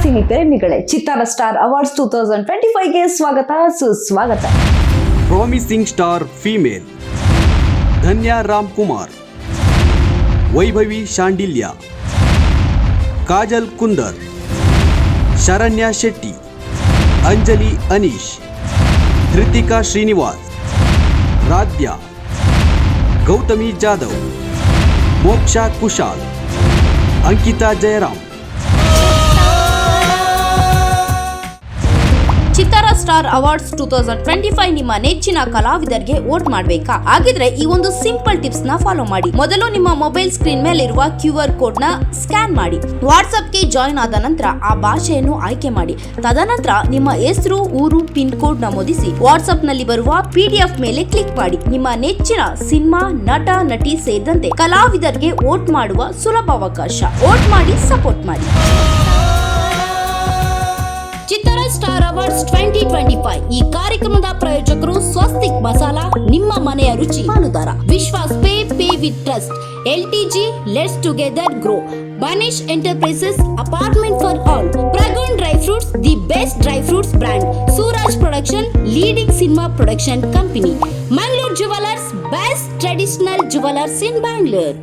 Cine ಪ್ರೇಮಿಗಳೇ, ಚಿತ್ತಾರ star awards 2025ಗೆ ಸ್ವಾಗತ ಸುಸ್ವಾಗತ. ಪ್ರಾಮಿಸಿಂಗ್ ಸ್ಟಾರ್ ಫೀಮೇಲ್ ಧನ್ಯಾ ರಾಮ್ಕುಮಾರ್, ವೈಭವಿ ಶಾಂಡಿಲ್ಯ, ಕಾಜಲ್ ಕುಂದರ್, ಶರಣ್ಯ ಶೆಟ್ಟಿ, ಅಂಜಲಿ ಅನೀಶ್, ಧೃತಿಕಾ ಶ್ರೀನಿವಾಸ್, ರಾಧ್ಯ, ಗೌತಮಿ ಜಾಧವ್, ಮೋಕ್ಷಾ ಕುಶಾಲ್, ಅಂಕಿತಾ ಜಯರಾಮ್. ಚಿತ್ತಾರ ಸ್ಟಾರ್ ಅವಾರ್ಡ್ಸ್ 2025 ನಿಮ್ಮ ನೆಚ್ಚಿನ ಕಲಾವಿದರಿಗೆ ವೋಟ್ ಮಾಡಬೇಕಾ? ಹಾಗಿದ್ರೆ ಈ ಒಂದು ಸಿಂಪಲ್ ಟಿಪ್ಸ್ ನ ಫಾಲೋ ಮಾಡಿ. ಮೊದಲು ನಿಮ್ಮ ಮೊಬೈಲ್ ಸ್ಕ್ರೀನ್ ಮೇಲೆ ಇರುವ QR ಕೋಡ್ ನ ಸ್ಕ್ಯಾನ್ ಮಾಡಿ. ವಾಟ್ಸ್ಆಪ್ ಗೆ ಜಾಯಿನ್ ಆದ ನಂತರ ಆ ಭಾಷೆಯನ್ನು ಆಯ್ಕೆ ಮಾಡಿ. ತದನಂತರ ನಿಮ್ಮ ಹೆಸರು, ಊರು, ಪಿನ್ ಕೋಡ್ ನಮೂದಿಸಿ ವಾಟ್ಸ್ಆಪ್ ನಲ್ಲಿ ಬರುವ PDF ಮೇಲೆ ಕ್ಲಿಕ್ ಮಾಡಿ. ನಿಮ್ಮ ನೆಚ್ಚಿನ ಸಿನಿಮಾ, ನಟ, ನಟಿ ಸೇರಿದಂತೆ ಕಲಾವಿದರಿಗೆ ವೋಟ್ ಮಾಡುವ ಸುಲಭ ಅವಕಾಶ. ವೋಟ್ ಮಾಡಿ, ಸಪೋರ್ಟ್ ಮಾಡಿ. ಚಿತ್ತಾರ ಸ್ಟಾರ್ ಅವಾರ್ಡ್ಸ್ 2025 ಈ ಕಾರ್ಯಕ್ರಮದ ಪ್ರಾಯೋಜಕರು ಸ್ವಸ್ತಿಕ್ ಮಸಾಲಾ, ನಿಮ್ಮ ಮನೆಯ ರುಚಿ ಪಾಲುದಾರ, Vishwas pay with trust, LTG let's together grow, Banish enterprises, apartment for all, Pragun dry fruits, the best dry fruits brand, Suraj production, leading cinema production company, Mangaluru jewellers, best traditional jewellers in Bangalore.